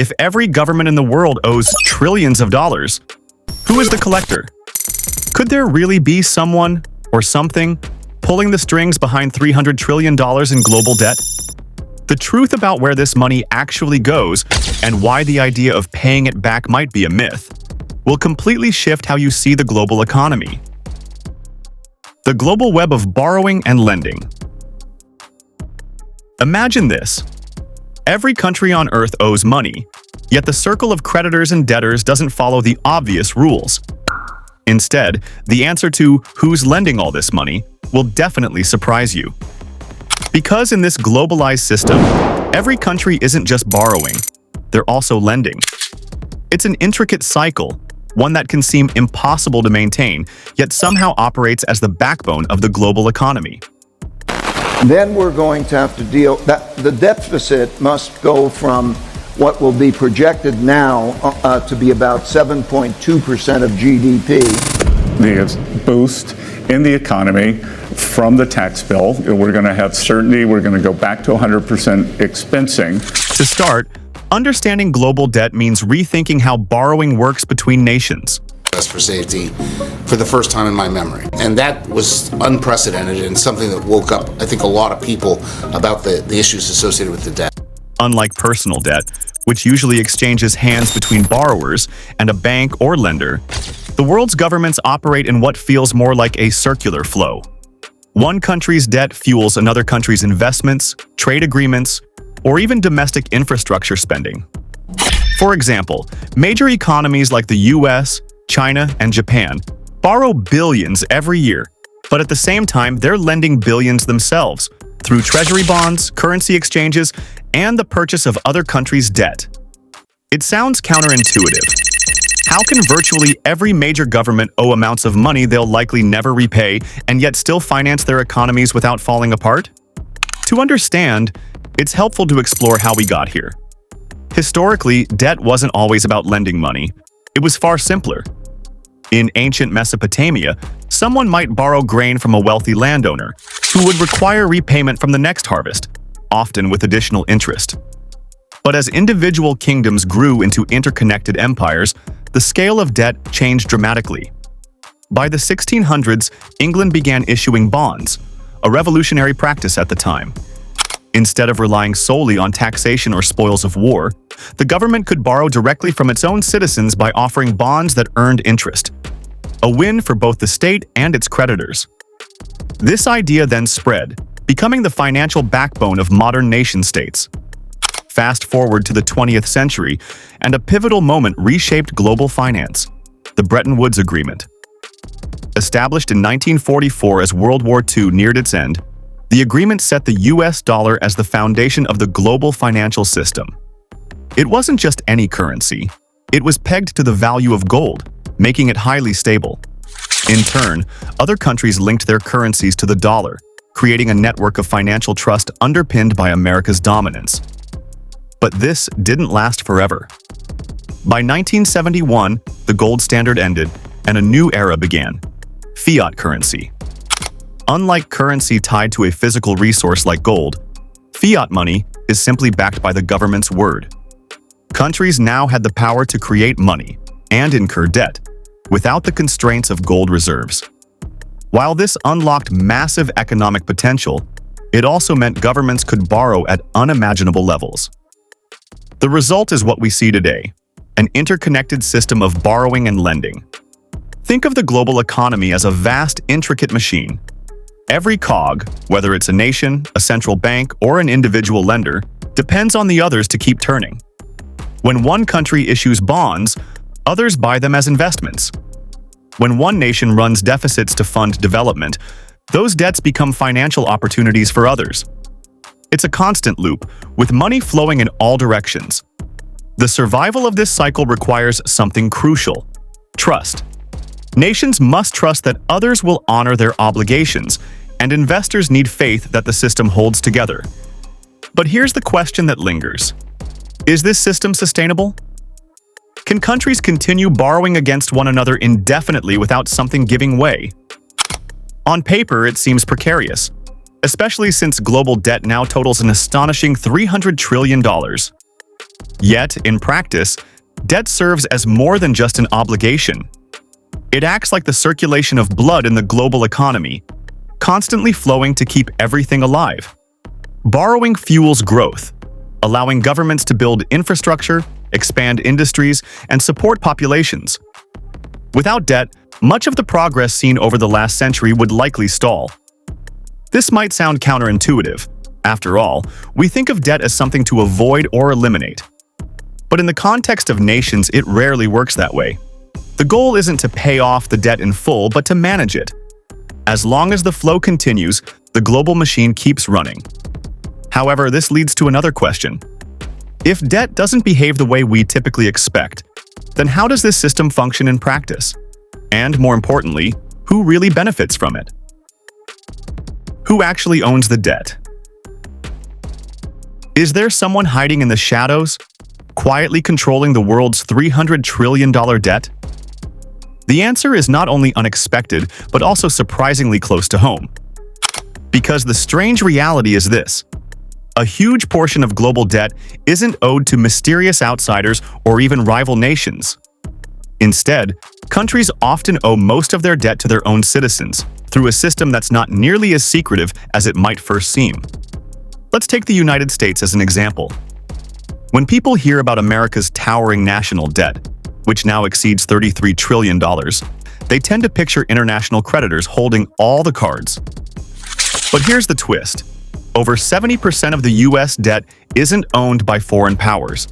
If every government in the world owes trillions of dollars, who is the collector? Could there really be someone or something pulling the strings behind $300 trillion in global debt? The truth about where this money actually goes and why the idea of paying it back might be a myth will completely shift how you see the global economy. The global web of borrowing and lending. Imagine this. Every country on Earth owes money, yet the circle of creditors and debtors doesn't follow the obvious rules. Instead, the answer to who's lending all this money will definitely surprise you. Because in this globalized system, every country isn't just borrowing, they're also lending. It's an intricate cycle, one that can seem impossible to maintain, yet somehow operates as the backbone of the global economy. Then we're going to have to deal that the deficit must go from what will be projected now to be about 7.2% of GDP. The boost in the economy from the tax bill. We're going to have certainty. We're going to go back to 100% expensing. To start, understanding global debt means rethinking how borrowing works between nations. For safety for the first time in my memory. And that was unprecedented and something that woke up, I think, a lot of people about the issues associated with the debt. Unlike personal debt, which usually exchanges hands between borrowers and a bank or lender, the world's governments operate in what feels more like a circular flow. One country's debt fuels another country's investments, trade agreements, or even domestic infrastructure spending. For example, major economies like the US, China, and Japan borrow billions every year, but at the same time, they're lending billions themselves through treasury bonds, currency exchanges, and the purchase of other countries' debt. It sounds counterintuitive. How can virtually every major government owe amounts of money they'll likely never repay and yet still finance their economies without falling apart? To understand, it's helpful to explore how we got here. Historically, debt wasn't always about lending money. It was far simpler. In ancient Mesopotamia, someone might borrow grain from a wealthy landowner, who would require repayment from the next harvest, often with additional interest. But as individual kingdoms grew into interconnected empires, the scale of debt changed dramatically. By the 1600s, England began issuing bonds, a revolutionary practice at the time. Instead of relying solely on taxation or spoils of war, the government could borrow directly from its own citizens by offering bonds that earned interest. A win for both the state and its creditors. This idea then spread, becoming the financial backbone of modern nation-states. Fast forward to the 20th century, and a pivotal moment reshaped global finance: the Bretton Woods Agreement. Established in 1944 as World War II neared its end, the agreement set the US dollar as the foundation of the global financial system. It wasn't just any currency. It was pegged to the value of gold, making it highly stable. In turn, other countries linked their currencies to the dollar, creating a network of financial trust underpinned by America's dominance. But this didn't last forever. By 1971, the gold standard ended, and a new era began: fiat currency. Unlike currency tied to a physical resource like gold, fiat money is simply backed by the government's word. Countries now had the power to create money and incur debt without the constraints of gold reserves. While this unlocked massive economic potential, it also meant governments could borrow at unimaginable levels. The result is what we see today: an interconnected system of borrowing and lending. Think of the global economy as a vast, intricate machine. Every cog, whether it's a nation, a central bank, or an individual lender, depends on the others to keep turning. When one country issues bonds, others buy them as investments. When one nation runs deficits to fund development, those debts become financial opportunities for others. It's a constant loop, with money flowing in all directions. The survival of this cycle requires something crucial: trust. Nations must trust that others will honor their obligations, and investors need faith that the system holds together. But here's the question that lingers: is this system sustainable? Can countries continue borrowing against one another indefinitely without something giving way? On paper, it seems precarious, especially since global debt now totals an astonishing $300 trillion. Yet, in practice, debt serves as more than just an obligation. It acts like the circulation of blood in the global economy, constantly flowing to keep everything alive. Borrowing fuels growth, allowing governments to build infrastructure, expand industries, and support populations. Without debt, much of the progress seen over the last century would likely stall. This might sound counterintuitive. After all, we think of debt as something to avoid or eliminate. But in the context of nations, it rarely works that way. The goal isn't to pay off the debt in full, but to manage it. As long as the flow continues, the global machine keeps running. However, this leads to another question. If debt doesn't behave the way we typically expect, then how does this system function in practice? And more importantly, who really benefits from it? Who actually owns the debt? Is there someone hiding in the shadows, quietly controlling the world's $300 trillion debt? The answer is not only unexpected, but also surprisingly close to home. Because the strange reality is this: a huge portion of global debt isn't owed to mysterious outsiders or even rival nations. Instead, countries often owe most of their debt to their own citizens, through a system that's not nearly as secretive as it might first seem. Let's take the United States as an example. When people hear about America's towering national debt, which now exceeds $33 trillion, they tend to picture international creditors holding all the cards. But here's the twist. Over 70% of the US debt isn't owned by foreign powers.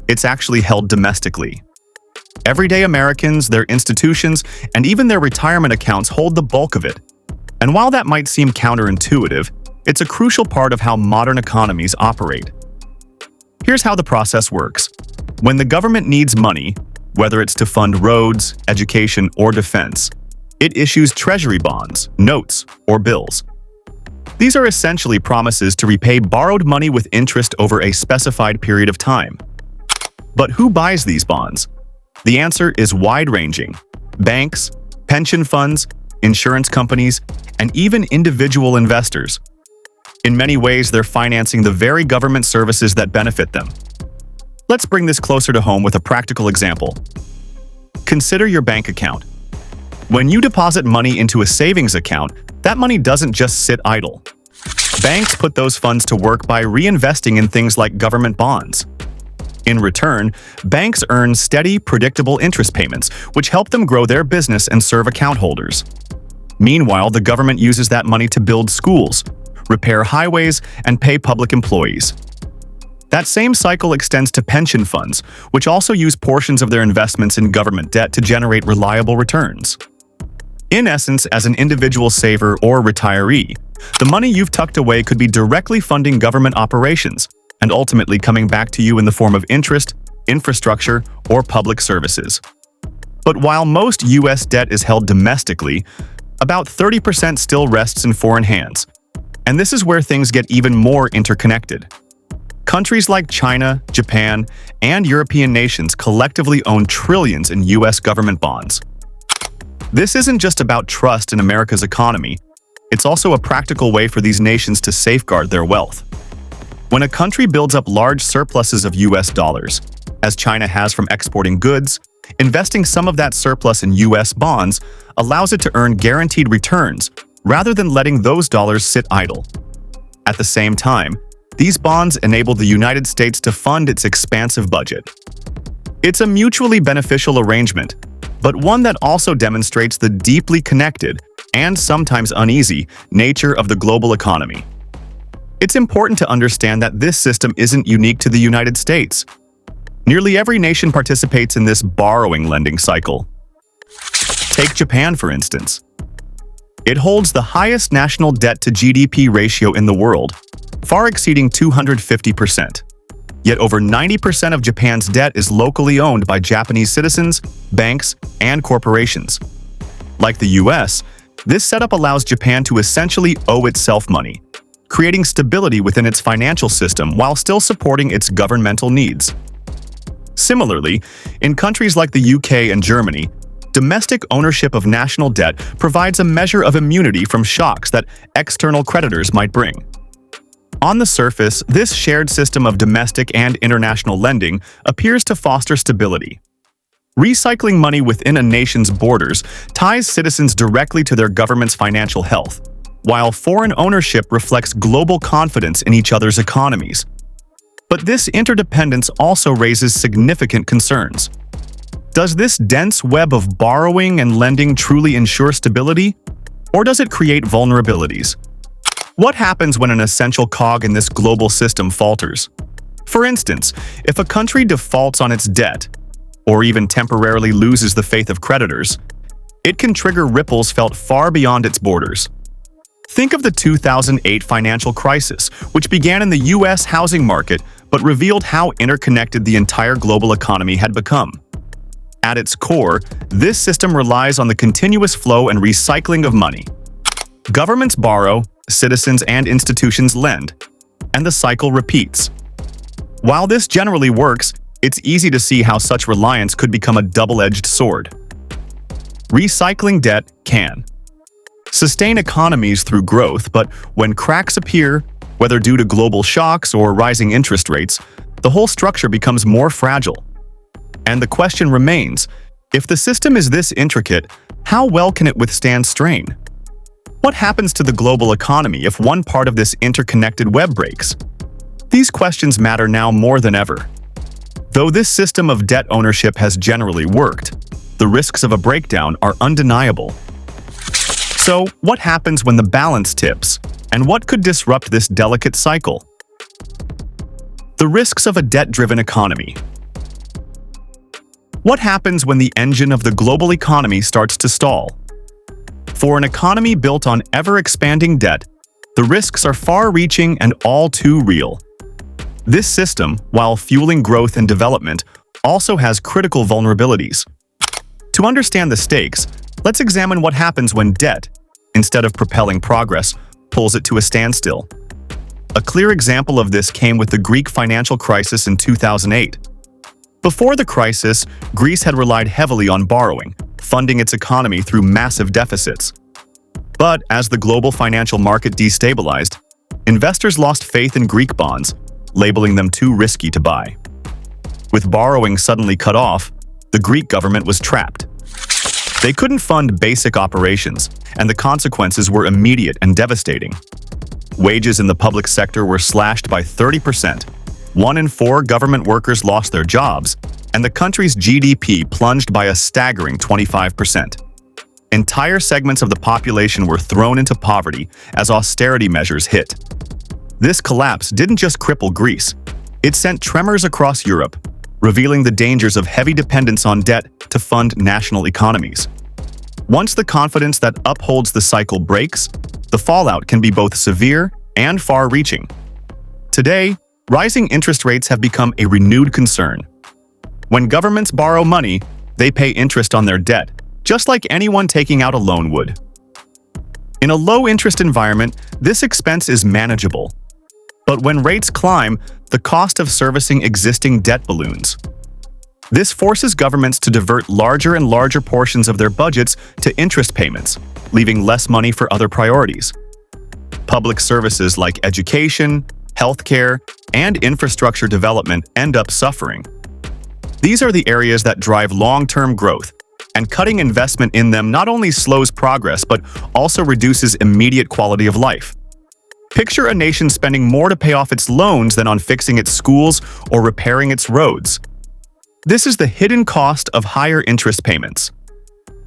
It's actually held domestically. Everyday Americans, their institutions, and even their retirement accounts hold the bulk of it. And while that might seem counterintuitive, it's a crucial part of how modern economies operate. Here's how the process works. When the government needs money, whether it's to fund roads, education, or defense, it issues treasury bonds, notes, or bills. These are essentially promises to repay borrowed money with interest over a specified period of time. But who buys these bonds? The answer is wide-ranging. Banks, pension funds, insurance companies, and even individual investors. In many ways, they're financing the very government services that benefit them. Let's bring this closer to home with a practical example. Consider your bank account. When you deposit money into a savings account, that money doesn't just sit idle. Banks put those funds to work by reinvesting in things like government bonds. In return, banks earn steady, predictable interest payments, which help them grow their business and serve account holders. Meanwhile, the government uses that money to build schools, repair highways, and pay public employees. That same cycle extends to pension funds, which also use portions of their investments in government debt to generate reliable returns. In essence, as an individual saver or retiree, the money you've tucked away could be directly funding government operations and ultimately coming back to you in the form of interest, infrastructure, or public services. But while most U.S. debt is held domestically, about 30% still rests in foreign hands. And this is where things get even more interconnected. Countries like China, Japan, and European nations collectively own trillions in U.S. government bonds. This isn't just about trust in America's economy. It's also a practical way for these nations to safeguard their wealth. When a country builds up large surpluses of U.S. dollars, as China has from exporting goods, investing some of that surplus in U.S. bonds allows it to earn guaranteed returns rather than letting those dollars sit idle. At the same time, these bonds enable the United States to fund its expansive budget. It's a mutually beneficial arrangement, but one that also demonstrates the deeply connected, and sometimes uneasy, nature of the global economy. It's important to understand that this system isn't unique to the United States. Nearly every nation participates in this borrowing-lending cycle. Take Japan, for instance. It holds the highest national debt to GDP ratio in the world, far exceeding 250%. Yet over 90% of Japan's debt is locally owned by Japanese citizens, banks, and corporations. Like the US, this setup allows Japan to essentially owe itself money, creating stability within its financial system while still supporting its governmental needs. Similarly, in countries like the UK and Germany, domestic ownership of national debt provides a measure of immunity from shocks that external creditors might bring. On the surface, this shared system of domestic and international lending appears to foster stability. Recycling money within a nation's borders ties citizens directly to their government's financial health, while foreign ownership reflects global confidence in each other's economies. But this interdependence also raises significant concerns. Does this dense web of borrowing and lending truly ensure stability, or does it create vulnerabilities? What happens when an essential cog in this global system falters? For instance, if a country defaults on its debt, or even temporarily loses the faith of creditors, it can trigger ripples felt far beyond its borders. Think of the 2008 financial crisis, which began in the US housing market but revealed how interconnected the entire global economy had become. At its core, this system relies on the continuous flow and recycling of money. Governments borrow, citizens and institutions lend, and the cycle repeats. While this generally works, it's easy to see how such reliance could become a double-edged sword. Recycling debt can sustain economies through growth, but when cracks appear, whether due to global shocks or rising interest rates, the whole structure becomes more fragile. And the question remains, if the system is this intricate, how well can it withstand strain? What happens to the global economy if one part of this interconnected web breaks? These questions matter now more than ever. Though this system of debt ownership has generally worked, the risks of a breakdown are undeniable. So, what happens when the balance tips, and what could disrupt this delicate cycle? The risks of a debt-driven economy. What happens when the engine of the global economy starts to stall? For an economy built on ever-expanding debt, the risks are far-reaching and all too real. This system, while fueling growth and development, also has critical vulnerabilities. To understand the stakes, let's examine what happens when debt, instead of propelling progress, pulls it to a standstill. A clear example of this came with the Greek financial crisis in 2008. Before the crisis, Greece had relied heavily on borrowing, funding its economy through massive deficits. But as the global financial market destabilized, investors lost faith in Greek bonds, labeling them too risky to buy. With borrowing suddenly cut off, the Greek government was trapped. They couldn't fund basic operations, and the consequences were immediate and devastating. Wages in the public sector were slashed by 30%. 1 in 4 government workers lost their jobs, and the country's GDP plunged by a staggering 25%. Entire segments of the population were thrown into poverty as austerity measures hit. This collapse didn't just cripple Greece, it sent tremors across Europe, revealing the dangers of heavy dependence on debt to fund national economies. Once the confidence that upholds the cycle breaks, the fallout can be both severe and far-reaching. Today, rising interest rates have become a renewed concern. When governments borrow money, they pay interest on their debt, just like anyone taking out a loan would. In a low-interest environment, this expense is manageable. But when rates climb, the cost of servicing existing debt balloons. This forces governments to divert larger and larger portions of their budgets to interest payments, leaving less money for other priorities. Public services like education, healthcare, and infrastructure development end up suffering. These are the areas that drive long-term growth, and cutting investment in them not only slows progress but also reduces immediate quality of life. Picture a nation spending more to pay off its loans than on fixing its schools or repairing its roads. This is the hidden cost of higher interest payments.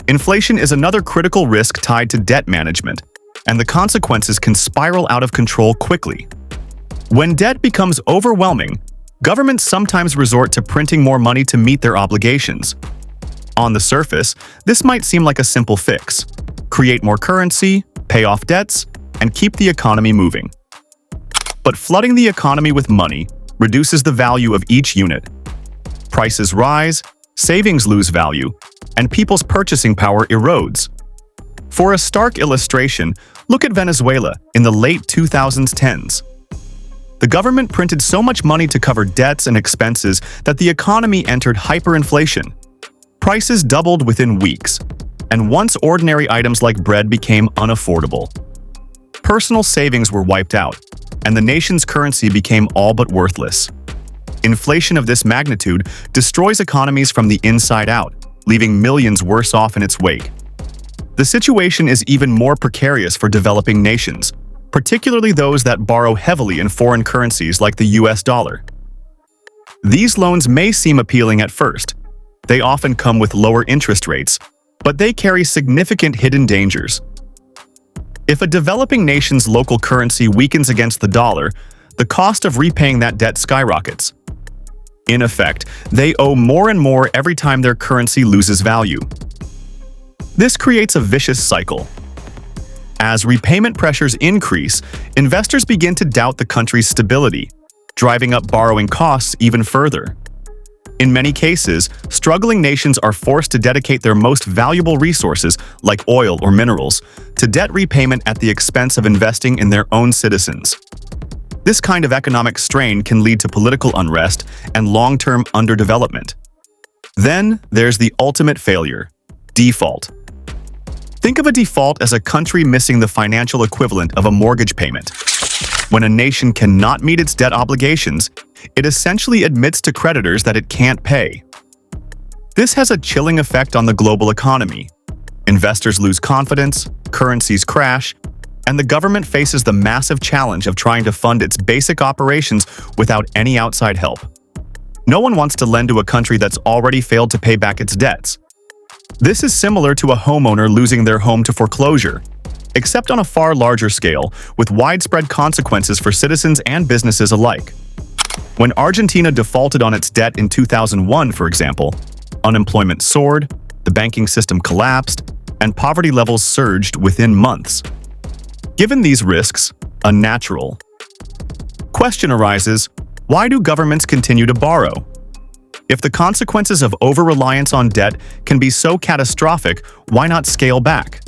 Inflation is another critical risk tied to debt management, and the consequences can spiral out of control quickly. When debt becomes overwhelming, governments sometimes resort to printing more money to meet their obligations. On the surface, this might seem like a simple fix. Create more currency, pay off debts, and keep the economy moving. But flooding the economy with money reduces the value of each unit. Prices rise, savings lose value, and people's purchasing power erodes. For a stark illustration, look at Venezuela in the late 2010s. The government printed so much money to cover debts and expenses that the economy entered hyperinflation. Prices doubled within weeks, and once ordinary items like bread became unaffordable. Personal savings were wiped out, and the nation's currency became all but worthless. Inflation of this magnitude destroys economies from the inside out, leaving millions worse off in its wake. The situation is even more precarious for developing nations, particularly those that borrow heavily in foreign currencies like the US dollar. These loans may seem appealing at first. They often come with lower interest rates, but they carry significant hidden dangers. If a developing nation's local currency weakens against the dollar, the cost of repaying that debt skyrockets. In effect, they owe more and more every time their currency loses value. This creates a vicious cycle. As repayment pressures increase, investors begin to doubt the country's stability, driving up borrowing costs even further. In many cases, struggling nations are forced to dedicate their most valuable resources, like oil or minerals, to debt repayment at the expense of investing in their own citizens. This kind of economic strain can lead to political unrest and long-term underdevelopment. Then there's the ultimate failure: default. Think of a default as a country missing the financial equivalent of a mortgage payment. When a nation cannot meet its debt obligations, it essentially admits to creditors that it can't pay. This has a chilling effect on the global economy. Investors lose confidence, currencies crash, and the government faces the massive challenge of trying to fund its basic operations without any outside help. No one wants to lend to a country that's already failed to pay back its debts. This is similar to a homeowner losing their home to foreclosure, except on a far larger scale, with widespread consequences for citizens and businesses alike. When Argentina defaulted on its debt in 2001, for example, unemployment soared, the banking system collapsed, and poverty levels surged within months. Given these risks, a natural question arises: why do governments continue to borrow? If the consequences of over-reliance on debt can be so catastrophic, why not scale back?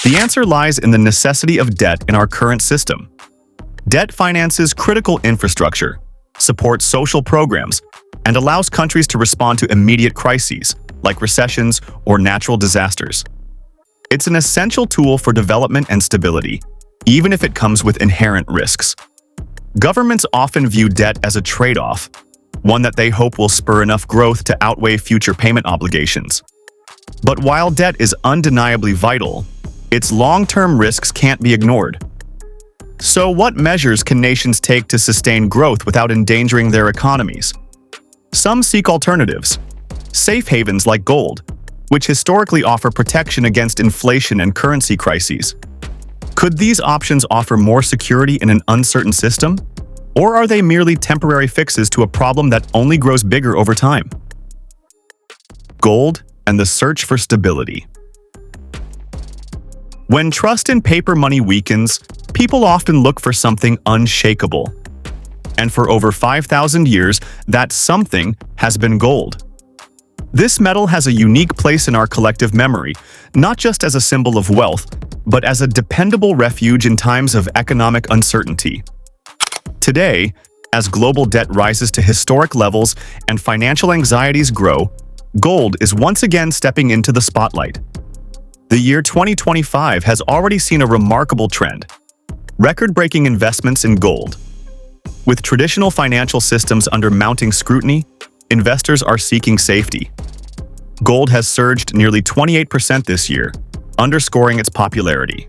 The answer lies in the necessity of debt in our current system. Debt finances critical infrastructure, supports social programs, and allows countries to respond to immediate crises, like recessions or natural disasters. It's an essential tool for development and stability, even if it comes with inherent risks. Governments often view debt as a trade-off, one that they hope will spur enough growth to outweigh future payment obligations. But while debt is undeniably vital, its long-term risks can't be ignored. So what measures can nations take to sustain growth without endangering their economies? Some seek alternatives: safe havens like gold, which historically offer protection against inflation and currency crises. Could these options offer more security in an uncertain system? Or are they merely temporary fixes to a problem that only grows bigger over time? Gold and the search for stability. When trust in paper money weakens, people often look for something unshakable. And for over 5,000 years, that something has been gold. This metal has a unique place in our collective memory, not just as a symbol of wealth, but as a dependable refuge in times of economic uncertainty. Today, as global debt rises to historic levels and financial anxieties grow, gold is once again stepping into the spotlight. The year 2025 has already seen a remarkable trend: record-breaking investments in gold. With traditional financial systems under mounting scrutiny, investors are seeking safety. Gold has surged nearly 28% this year, underscoring its popularity.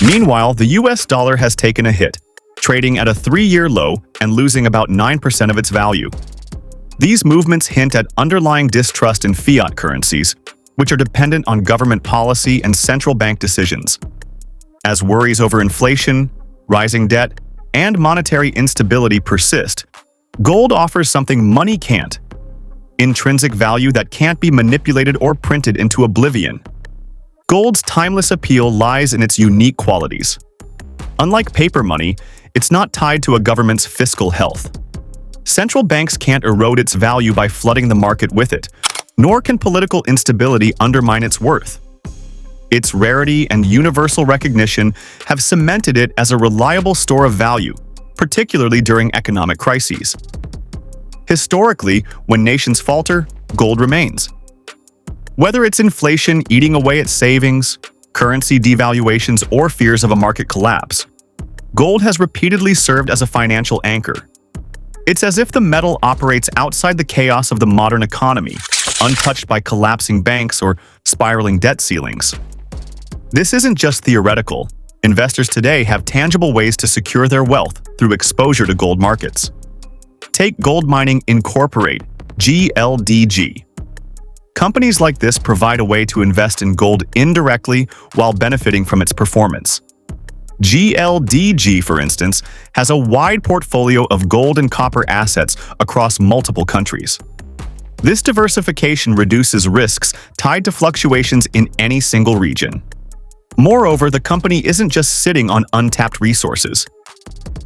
Meanwhile, the US dollar has taken a hit, trading at a 3-year low and losing about 9% of its value. These movements hint at underlying distrust in fiat currencies, which are dependent on government policy and central bank decisions. As worries over inflation, rising debt, and monetary instability persist, gold offers something money can't: intrinsic value that can't be manipulated or printed into oblivion. Gold's timeless appeal lies in its unique qualities. Unlike paper money, it's not tied to a government's fiscal health. Central banks can't erode its value by flooding the market with it, nor can political instability undermine its worth. Its rarity and universal recognition have cemented it as a reliable store of value, particularly during economic crises. Historically, when nations falter, gold remains. Whether it's inflation eating away at savings, currency devaluations, or fears of a market collapse, gold has repeatedly served as a financial anchor. It's as if the metal operates outside the chaos of the modern economy, untouched by collapsing banks or spiraling debt ceilings. This isn't just theoretical. Investors today have tangible ways to secure their wealth through exposure to gold markets. Take Gold Mining Incorporate, GLDG. Companies like this provide a way to invest in gold indirectly while benefiting from its performance. GLDG, for instance, has a wide portfolio of gold and copper assets across multiple countries. This diversification reduces risks tied to fluctuations in any single region. Moreover, the company isn't just sitting on untapped resources.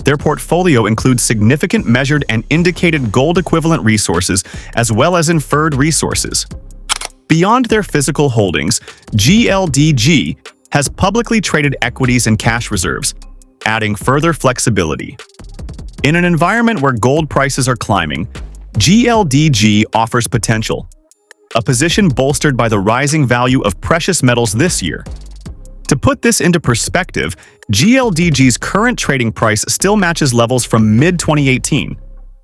Their portfolio includes significant measured and indicated gold-equivalent resources as well as inferred resources. Beyond their physical holdings, GLDG has publicly traded equities and cash reserves, adding further flexibility. In an environment where gold prices are climbing, GLDG offers potential, a position bolstered by the rising value of precious metals this year. To put this into perspective, GLDG's current trading price still matches levels from mid-2018,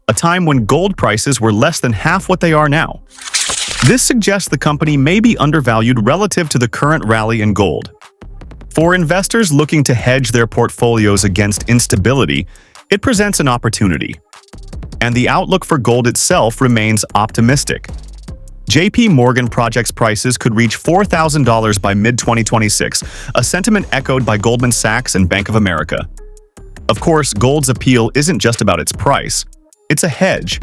a time when gold prices were less than half what they are now. This suggests the company may be undervalued relative to the current rally in gold. For investors looking to hedge their portfolios against instability, it presents an opportunity. And the outlook for gold itself remains optimistic. JP Morgan projects prices could reach $4,000 by mid-2026, a sentiment echoed by Goldman Sachs and Bank of America. Of course, gold's appeal isn't just about its price. It's a hedge,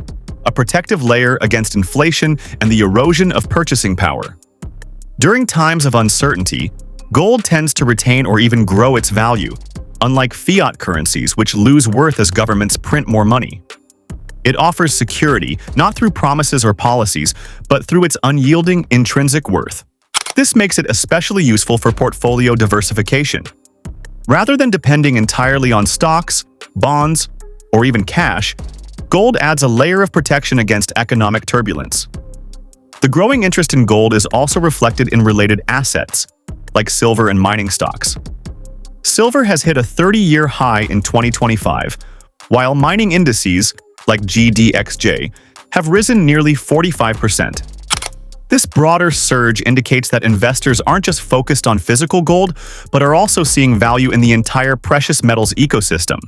a protective layer against inflation and the erosion of purchasing power. During times of uncertainty, gold tends to retain or even grow its value, unlike fiat currencies which lose worth as governments print more money. It offers security, not through promises or policies, but through its unyielding intrinsic worth. This makes it especially useful for portfolio diversification. Rather than depending entirely on stocks, bonds, or even cash, gold adds a layer of protection against economic turbulence. The growing interest in gold is also reflected in related assets, like silver and mining stocks. Silver has hit a 30-year high in 2025, while mining indices, like GDXJ, have risen nearly 45%. This broader surge indicates that investors aren't just focused on physical gold, but are also seeing value in the entire precious metals ecosystem.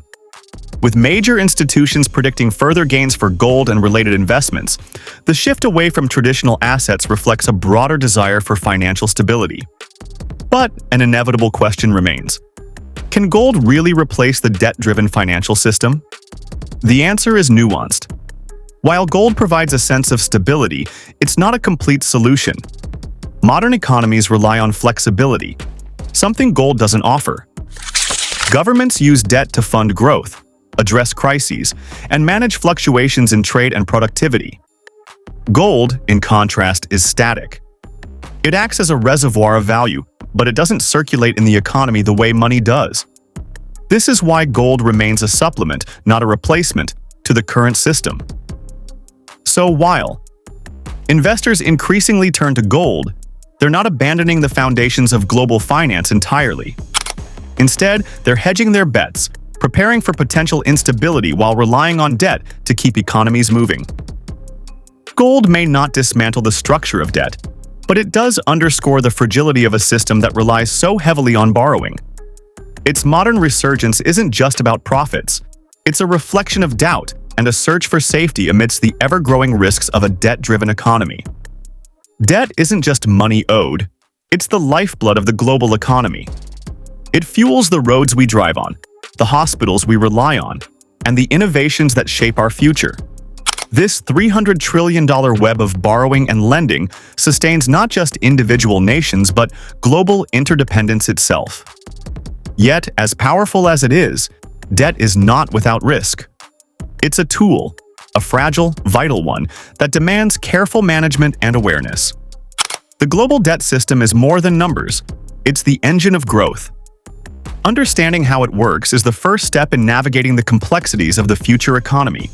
With major institutions predicting further gains for gold and related investments, the shift away from traditional assets reflects a broader desire for financial stability. But an inevitable question remains. Can gold really replace the debt-driven financial system? The answer is nuanced. While gold provides a sense of stability, it's not a complete solution. Modern economies rely on flexibility, something gold doesn't offer. Governments use debt to fund growth, address crises, and manage fluctuations in trade and productivity. Gold, in contrast, is static. It acts as a reservoir of value, but it doesn't circulate in the economy the way money does. This is why gold remains a supplement, not a replacement, to the current system. So while investors increasingly turn to gold, they're not abandoning the foundations of global finance entirely. Instead, they're hedging their bets, preparing for potential instability while relying on debt to keep economies moving. Gold may not dismantle the structure of debt, but it does underscore the fragility of a system that relies so heavily on borrowing. Its modern resurgence isn't just about profits. It's a reflection of doubt and a search for safety amidst the ever-growing risks of a debt-driven economy. Debt isn't just money owed, it's the lifeblood of the global economy. It fuels the roads we drive on, the hospitals we rely on, and the innovations that shape our future. This $300 trillion web of borrowing and lending sustains not just individual nations but global interdependence itself. Yet, as powerful as it is, debt is not without risk. It's a tool, a fragile, vital one, that demands careful management and awareness. The global debt system is more than numbers. It's the engine of growth. Understanding how it works is the first step in navigating the complexities of the future economy.